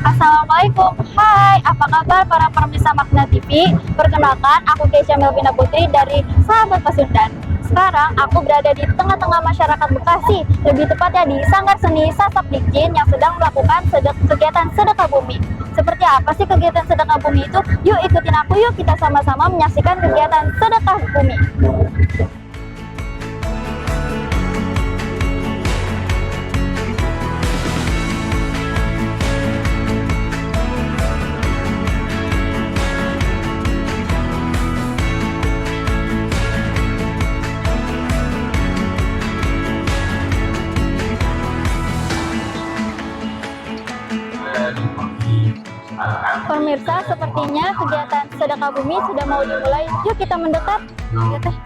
Assalamualaikum, hai, apa kabar para pemirsa Makna TV? Perkenalkan, aku Keisha Melvina Putri dari Sahabat Pasundan. Sekarang aku berada di tengah-tengah masyarakat Bekasi, lebih tepatnya di Sanggar Seni Sasak Dikjin yang sedang melakukan kegiatan sedekah bumi. Seperti apa sih kegiatan sedekah bumi itu? Yuk ikutin aku yuk, kita sama-sama menyaksikan kegiatan sedekah bumi. Pemirsa, sepertinya kegiatan sedekah bumi sudah mau dimulai. Yuk kita mendekat. Ya, teh.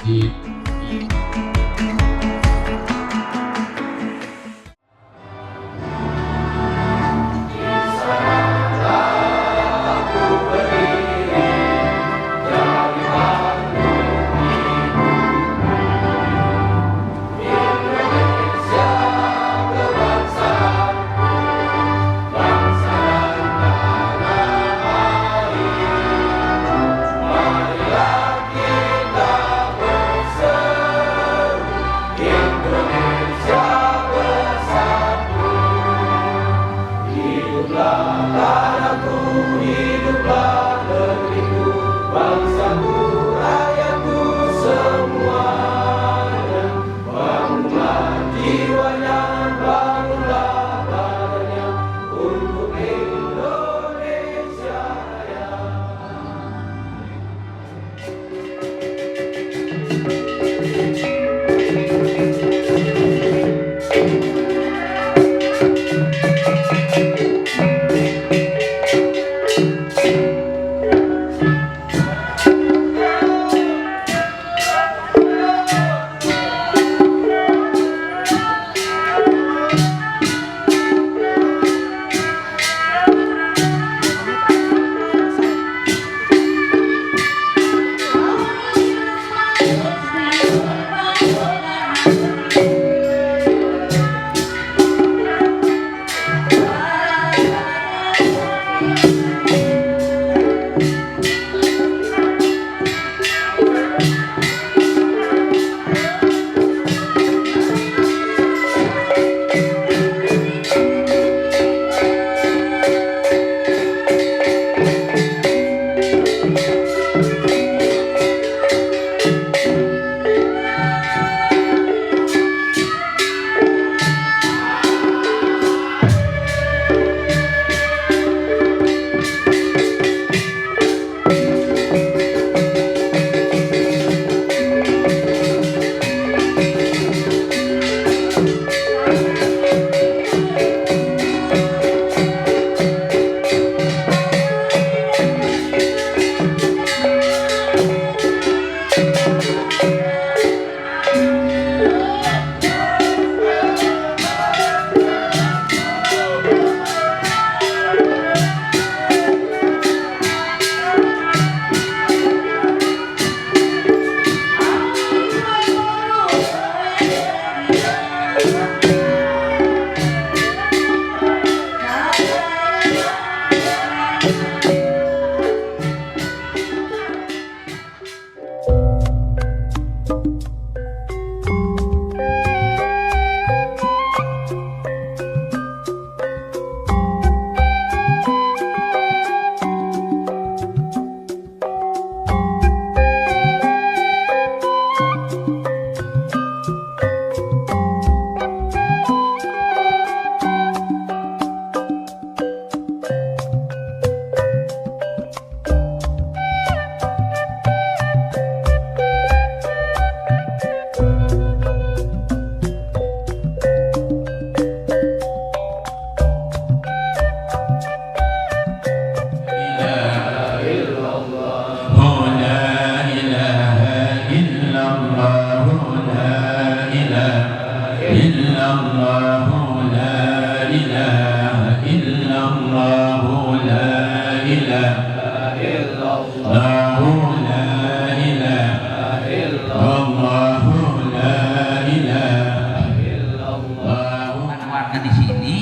Warga di sini,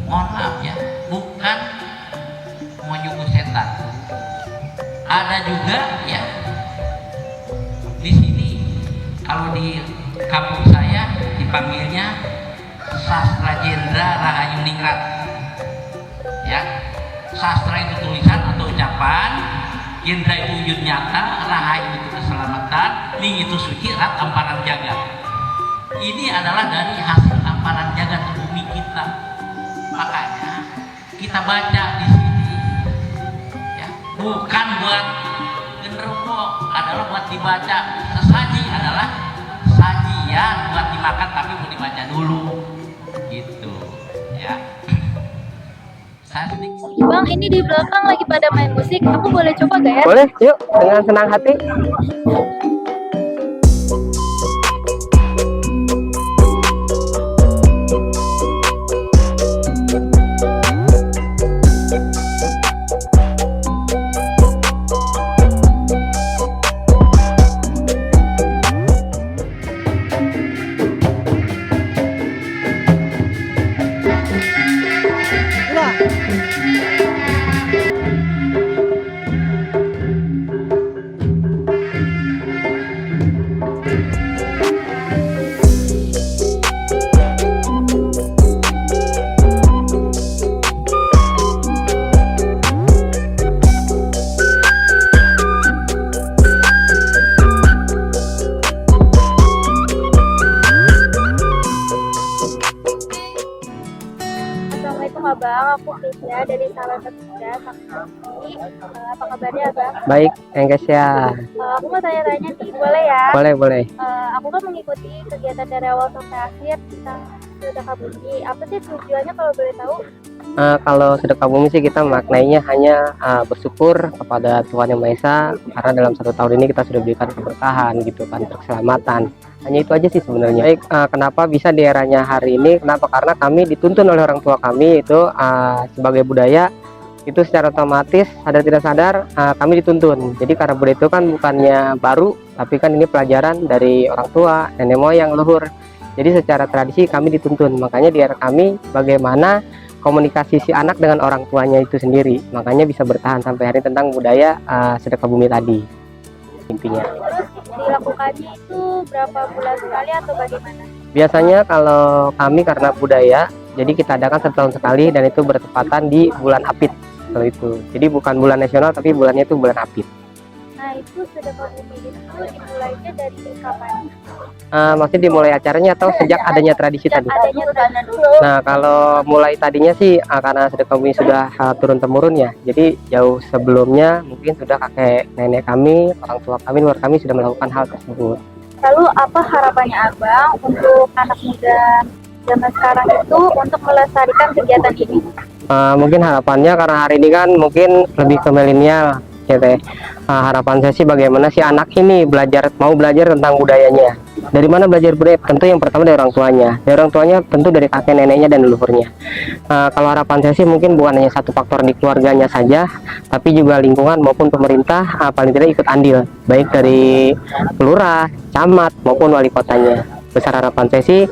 mohon maaf ya, juga ya di sini, kalau di kampung saya dipanggilnya Sastra Jendra Rahayu Ningrat ya. Sastra itu tulisan atau ucapan, Jendra itu wujud nyata, Rahayu itu keselamatan, Ning itu suci, Rat amparan jagat. Ini adalah dari hasil amparan jagat bumi kita. Makanya kita baca di sini ya, bukan buat genderuwo, adalah buat dibaca. Sesaji adalah sajian buat dimakan, tapi mau dibaca dulu gitu ya. Bang, ini di belakang lagi pada main musik, aku boleh coba gak ya? Boleh, yuk, dengan senang hati. Assalamualaikum Abang, aku Kesia dari Sahabat Pesunda, Sakti. Apa kabarnya Abang? Baik, Kesia. Aku mau tanya-tanya nih, boleh ya? Boleh. Aku kan mengikuti kegiatan dari awal sampai akhir tentang sedekah bumi. Apa sih tujuannya kalau boleh tahu? Kalau sedekah bumi sih kita maknainya hanya bersyukur kepada Tuhan Yang Maha Esa, karena dalam 1 tahun ini kita sudah berikan keberkahan gitu kan, keselamatan. Hanya itu aja sih sebenarnya. Baik, kenapa bisa di eranya hari ini? Kenapa? Karena kami dituntun oleh orang tua kami itu sebagai budaya itu secara otomatis sadar tidak sadar kami dituntun. Jadi karena budaya itu kan bukannya baru, tapi kan ini pelajaran dari orang tua, nenek moyang, leluhur. Jadi secara tradisi kami dituntun. Makanya di era kami bagaimana komunikasi si anak dengan orang tuanya itu sendiri. Makanya bisa bertahan sampai hari tentang budaya sedekah bumi tadi intinya. Terus dilakukannya itu berapa bulan sekali atau bagaimana? Biasanya kalau kami karena budaya, jadi kita adakan 1 tahun sekali dan itu bertepatan di bulan Apit. Kalau itu, jadi bukan bulan nasional tapi bulannya itu bulan Apit. Nah itu sedekah bumi itu dimulainya dari kapan? Maksudnya dimulai acaranya atau sejak adanya tradisi tadi? Adanya tanya dulu. Nah kalau mulai tadinya sih karena sedekah bumi sudah turun temurun ya, jadi jauh sebelumnya mungkin sudah kakek nenek kami, orang tua kami, luar kami sudah melakukan hal tersebut. Lalu apa harapannya Abang untuk anak muda zaman sekarang itu untuk melestarikan kegiatan ini? Mungkin harapannya karena hari ini kan mungkin lebih ke milenial ya teh. Harapan saya sih bagaimana si anak ini mau belajar tentang budayanya. Dari mana belajar budaya? Tentu yang pertama dari orang tuanya. Dari orang tuanya tentu dari kakek neneknya dan leluhurnya. Kalau harapan saya sih mungkin bukan hanya satu faktor di keluarganya saja, tapi juga lingkungan maupun pemerintah paling tidak ikut andil, baik dari lurah, camat maupun wali kotanya. Besar harapan saya sih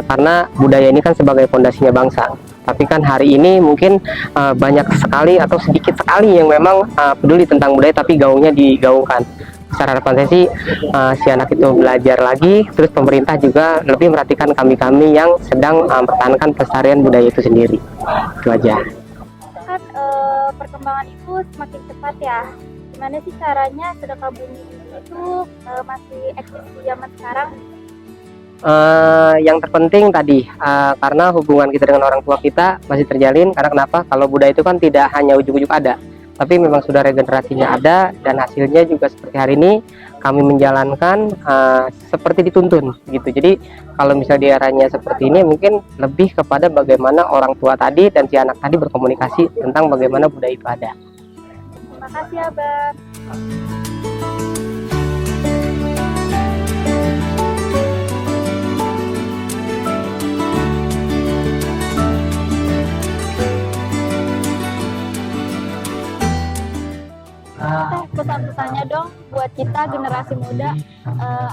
karena budaya ini kan sebagai fondasinya bangsa. Tapi kan hari ini mungkin banyak sekali atau sedikit sekali yang memang peduli tentang budaya tapi gaungnya digaungkan. Secara harapan saya sih si anak itu belajar lagi, terus pemerintah juga lebih merhatikan kami-kami yang sedang mempertahankan pelestarian budaya itu sendiri. Itu aja. Kan perkembangan itu semakin cepat ya. Gimana sih caranya sedekah bumi itu masih eksis di zaman sekarang? Yang terpenting tadi karena hubungan kita dengan orang tua kita masih terjalin. Karena kenapa? Kalau budaya itu kan tidak hanya ujuk-ujuk ada, tapi memang sudah regenerasinya ada dan hasilnya juga seperti hari ini kami menjalankan seperti dituntun gitu. Jadi kalau misalnya di eranya seperti ini mungkin lebih kepada bagaimana orang tua tadi dan si anak tadi berkomunikasi tentang bagaimana budaya itu ada. Terima kasih Abang. Pesan-pesannya dong buat kita generasi muda,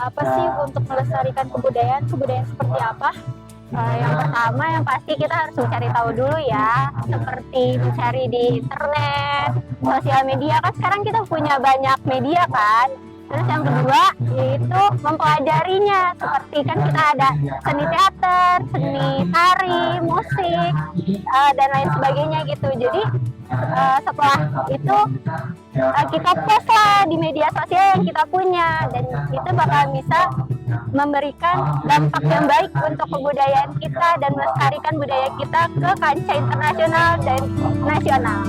apa sih untuk melestarikan kebudayaan seperti apa? Yang pertama yang pasti kita harus mencari tahu dulu ya, seperti mencari di internet, sosial media kan sekarang kita punya banyak media kan. Terus yang kedua yaitu mempelajarinya, seperti kan kita ada seni teater, seni tari, musik, dan lain sebagainya gitu. Jadi setelah itu kita post lah di media sosial yang kita punya, dan itu bakal bisa memberikan dampak yang baik untuk kebudayaan kita dan melestarikan budaya kita ke kancah internasional dan nasional.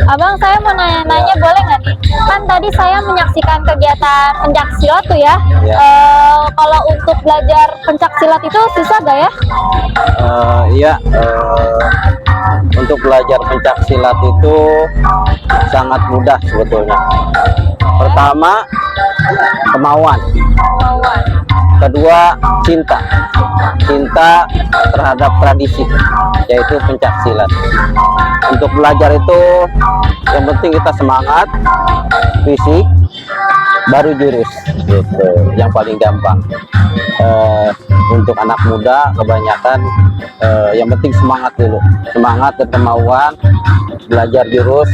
Abang, saya mau nanya-nanya boleh nggak nih? Kan tadi saya menyaksikan kegiatan pencaksilat tuh ya. Kalau untuk belajar pencaksilat itu susah gak ya? Iya, untuk belajar pencaksilat itu sangat mudah sebetulnya. Pertama, kemauan. Kedua, cinta terhadap tradisi, yaitu pencaksilat. Untuk belajar itu yang penting kita semangat, fisik, baru jurus, gitu. Yang paling gampang. Untuk anak muda kebanyakan yang penting semangat dulu, semangat dan kemauan, belajar jurus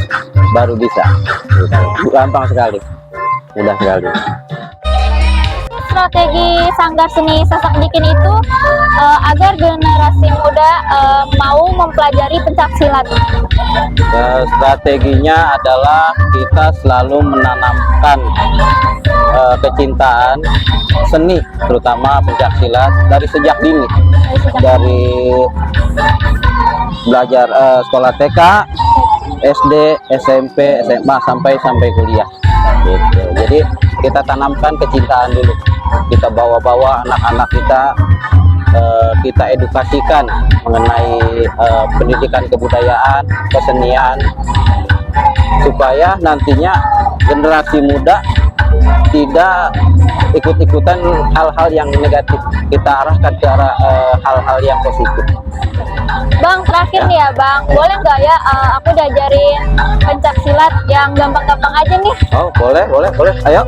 baru bisa. Gitu. Gampang sekali, mudah sekali. Strategi Sanggar Seni Sasak Bikin itu agar generasi muda mau mempelajari pencaksilat. Strateginya adalah kita selalu menanamkan kecintaan seni, terutama pencaksilat dari sejak dini, dari belajar sekolah TK, SD, SMP, SMA sampai kuliah. Gitu. Jadi kita tanamkan kecintaan dulu, kita bawa anak-anak kita edukasikan mengenai pendidikan kebudayaan, kesenian, supaya nantinya generasi muda tidak ikut-ikutan hal-hal yang negatif, kita arahkan ke arah hal-hal yang positif. Bang, terakhir nih ya Bang, boleh nggak ya aku diajarin pencaksilat yang gampang-gampang aja nih? Oh, boleh, ayo.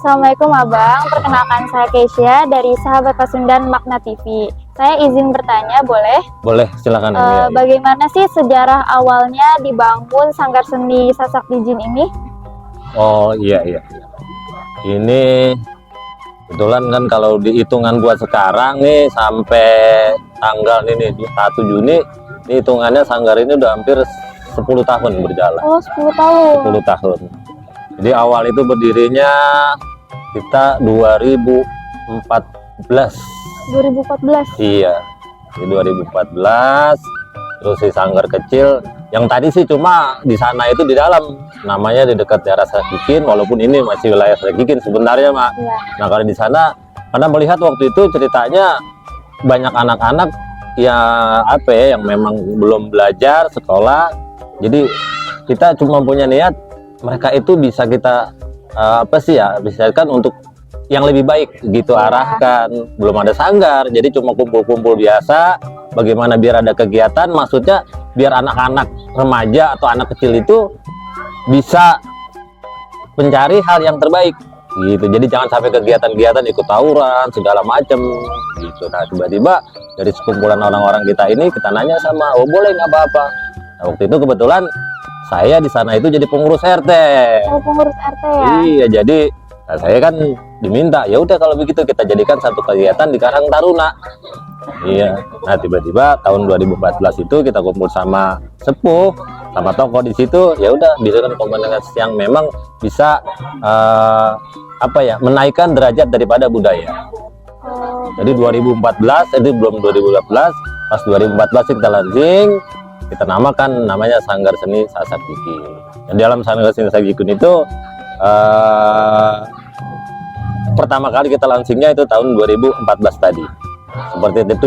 Assalamualaikum Abang, perkenalkan saya Keisha dari Sahabat Pasundan Makna TV. Saya izin bertanya, boleh? Boleh, silakan. Ya. Bagaimana sih sejarah awalnya dibangun Sanggar Seni Sasak Dijin ini? Oh iya. Ini kebetulan kan kalau di hitungan buat sekarang nih sampai tanggal ini 1 Juni, ini hitungannya Sanggar ini udah hampir 10 tahun berjalan. Oh, 10 tahun. 10 tahun. Jadi awal itu berdirinya kita 2014. 2014. Iya, di 2014. Terus si Sanggar kecil yang tadi sih cuma di sana itu di dalam, namanya di dekat daerah Sakikin, walaupun ini masih wilayah Sakikin sebenarnya, Mak. Iya. Nah, kalau di sana karena melihat waktu itu ceritanya banyak anak-anak yang memang belum belajar sekolah. Jadi kita cuma punya niat mereka itu bisa kita bisa kan untuk yang lebih baik gitu, arahkan. Belum ada sanggar, jadi cuma kumpul-kumpul biasa. Bagaimana biar ada kegiatan, maksudnya biar anak-anak remaja atau anak kecil itu bisa mencari hal yang terbaik gitu. Jadi jangan sampai kegiatan-kegiatan ikut tawuran segala macam gitu. Nah, tiba-tiba dari sekumpulan orang-orang kita ini kita nanya sama, oh boleh nggak apa-apa. Nah, waktu itu kebetulan saya di sana itu jadi pengurus RT. Oh, pengurus RT ya? Iya, jadi saya kan diminta, ya udah kalau begitu kita jadikan satu kegiatan di Karang Taruna. Iya. Nah, tiba-tiba tahun 2014 itu kita kumpul sama sepuh, sama tokoh di situ. Ya udah, bikin komunitas yang memang bisa menaikkan derajat daripada budaya. Oh, Jadi 2014 itu belum 2018, pas 2014 kita launching, kita namanya Sanggar Seni Sasak Dijin. Dan dalam Sanggar Seni Sasak Dijin itu pertama kali kita launchingnya itu tahun 2014 tadi. Seperti itu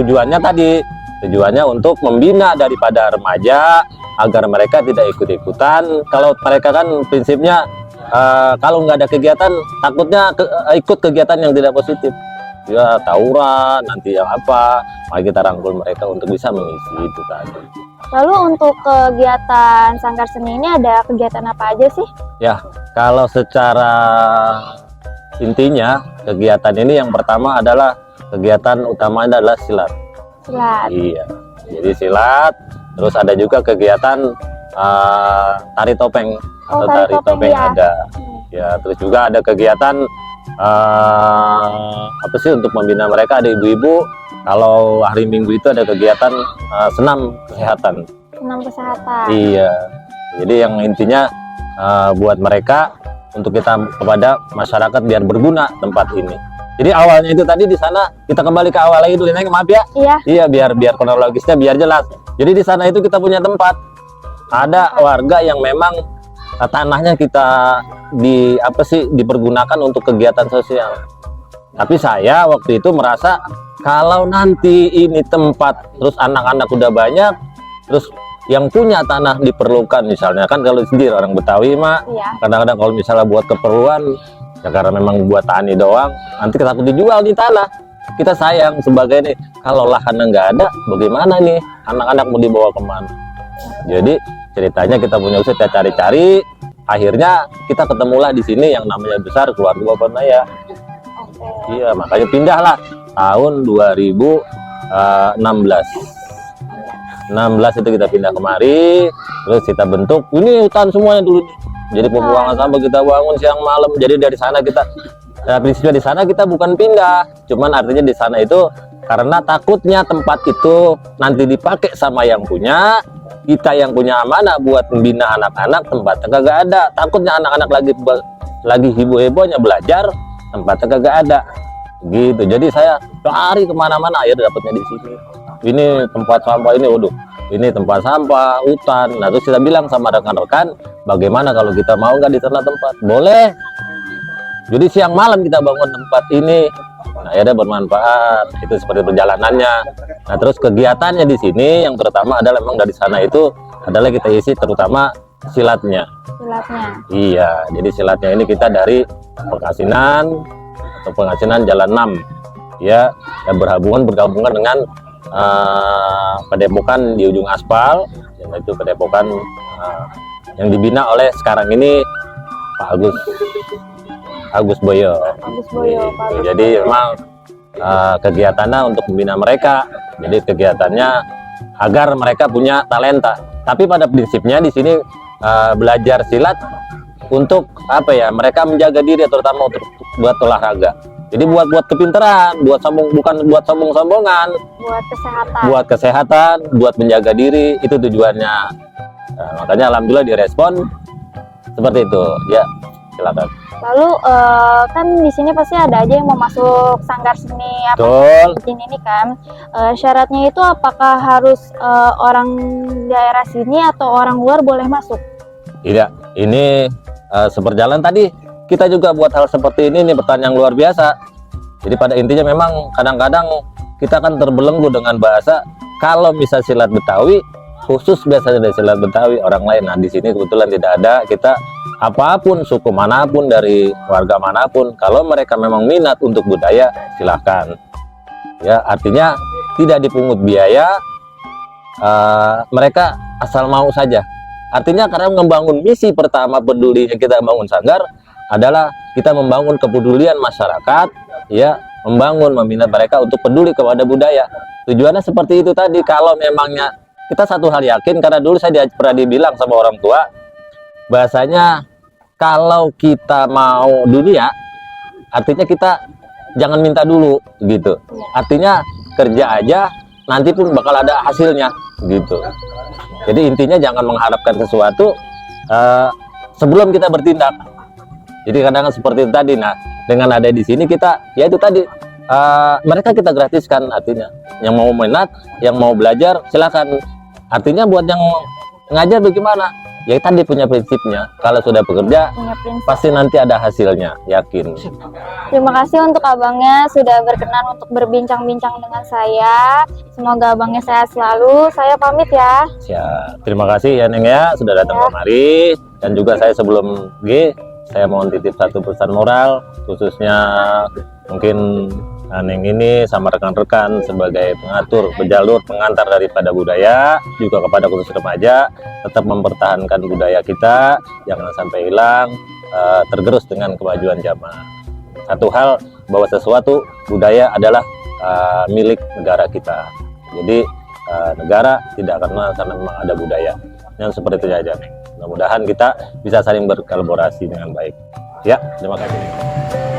tujuannya untuk membina daripada remaja agar mereka tidak ikut-ikutan. Kalau mereka kan prinsipnya kalau nggak ada kegiatan takutnya ikut kegiatan yang tidak positif, ya tawuran nanti yang apa. Maka kita rangkul mereka untuk bisa mengisi itu tadi. lalu untuk kegiatan Sanggar Seni ini ada kegiatan apa aja sih? Ya, kalau secara intinya kegiatan ini yang pertama adalah kegiatan utamanya adalah silat. Silat. Iya, jadi silat. Terus ada juga kegiatan tari topeng atau tari tari topeng, topeng ya. ada. Ya, terus juga ada kegiatan untuk membina mereka, ada ibu-ibu. Kalau hari Minggu itu ada kegiatan senam kesehatan. Senam kesehatan. Iya, jadi yang intinya buat mereka untuk kita kepada masyarakat biar berguna tempat ini. Jadi awalnya itu tadi di sana kita kembali ke awal lagi dulu, Neng, maaf ya. Iya. Iya, biar kronologisnya biar jelas. Jadi di sana itu kita punya tempat. Ada warga yang memang tanahnya kita dipergunakan untuk kegiatan sosial. Tapi saya waktu itu merasa kalau nanti ini tempat terus anak-anak udah banyak, terus yang punya tanah diperlukan, misalnya kan kalau sendiri orang Betawi mah Iya. kadang-kadang kalau misalnya buat keperluan ya karena memang buat tani doang, nanti takut dijual di tanah. Kita sayang sebagai nih, kalau lahannya nggak ada bagaimana nih, anak-anak mau dibawa kemana. Jadi ceritanya kita punya usaha, kita cari-cari, akhirnya kita ketemulah di sini yang namanya besar keluarga Bapak Naya. Oke. Iya, makanya pindahlah tahun 2016 itu kita pindah kemari, terus kita bentuk ini hutan semuanya dulu nih. Jadi pembuangan sampah kita bangun siang malam. Jadi dari sana kita prinsipnya di sana kita bukan pindah, cuman artinya di sana itu karena takutnya tempat itu nanti dipakai sama yang punya, kita yang punya amanah buat membina anak-anak, tempatnya kagak ada. Takutnya anak-anak lagi heboh-hebohnya belajar, tempatnya kagak ada gitu. Jadi saya cari kemana-mana, akhirnya dapatnya di sini. Ini tempat sampah ini, waduh, ini tempat sampah hutan. Nah, terus kita bilang sama rekan-rekan, bagaimana kalau kita mau nggak di sana tempat? Boleh. Jadi siang malam kita bangun tempat ini. Nah, akhirnya bermanfaat. Itu seperti perjalanannya. Nah, terus kegiatannya di sini yang terutama adalah memang dari sana itu adalah kita isi terutama silatnya. Silatnya. Iya, jadi silatnya ini kita dari Pengasinan Jalan 6 ya, dan bergabungan dengan Padepokan di ujung aspal, yaitu Padepokan yang dibina oleh sekarang ini Pak Agus Agus Boyo. Agus Boyo, Pak Agus Jadi Boyo. memang kegiatannya untuk membina mereka. Jadi kegiatannya agar mereka punya talenta. Tapi pada prinsipnya di sini belajar silat untuk apa ya? Mereka menjaga diri, terutama untuk buat olahraga. Jadi buat kepintaran, bukan buat sombong-sombongan, Buat kesehatan. buat kesehatan, buat menjaga diri, itu tujuannya. Nah, makanya alhamdulillah direspon seperti itu. Ya, silakan. Lalu kan di sini pasti ada aja yang mau masuk sanggar seni apa Betul. begini ini kan. Syaratnya itu apakah harus orang daerah sini atau orang luar boleh masuk? Tidak, ini seperjalan tadi kita juga buat hal seperti ini pertanyaan yang luar biasa. Jadi pada intinya memang kadang-kadang kita kan terbelenggu dengan bahasa kalau bisa silat Betawi, khusus biasanya dari silat Betawi orang lain. Nah di sini kebetulan tidak ada. Kita apapun suku manapun dari warga manapun, kalau mereka memang minat untuk budaya silahkan. Ya artinya tidak dipungut biaya, mereka asal mau saja. Artinya karena membangun misi pertama pedulinya kita bangun sanggar adalah kita membangun kepedulian masyarakat, ya, meminat mereka untuk peduli kepada budaya. Tujuannya seperti itu tadi. Kalau memangnya kita satu hal yakin, karena dulu saya pernah dibilang sama orang tua, bahasanya kalau kita mau dunia, artinya kita jangan minta dulu, gitu. Artinya kerja aja, nanti pun bakal ada hasilnya, gitu. Jadi intinya jangan mengharapkan sesuatu sebelum kita bertindak. Jadi kadang-kadang seperti itu tadi. Nah, dengan ada di sini kita, ya itu tadi, mereka kita gratiskan. Artinya, yang mau minat, yang mau belajar, silakan. Artinya buat yang ngajar bagaimana? Ya tadi punya prinsipnya. Kalau sudah bekerja, Punya prinsip. pasti nanti ada hasilnya, yakin. Terima kasih untuk abangnya sudah berkenan untuk berbincang-bincang dengan saya. Semoga abangnya sehat selalu. Saya pamit ya. Siap. Terima kasih ya Neng ya sudah datang kemari. Dan juga saya sebelum saya mohon titip satu pesan moral, khususnya mungkin Neng ini sama rekan-rekan sebagai pengatur, pejalur, pengantar daripada budaya, juga kepada khusus remaja, tetap mempertahankan budaya kita, jangan sampai hilang, tergerus dengan kemajuan zaman. Satu hal, bahwa sesuatu budaya adalah milik negara kita. Jadi negara tidak akan karena memang ada budaya. Yang seperti itu aja, Neng. Mudah-mudahan kita bisa saling berkolaborasi dengan baik. Ya, terima kasih.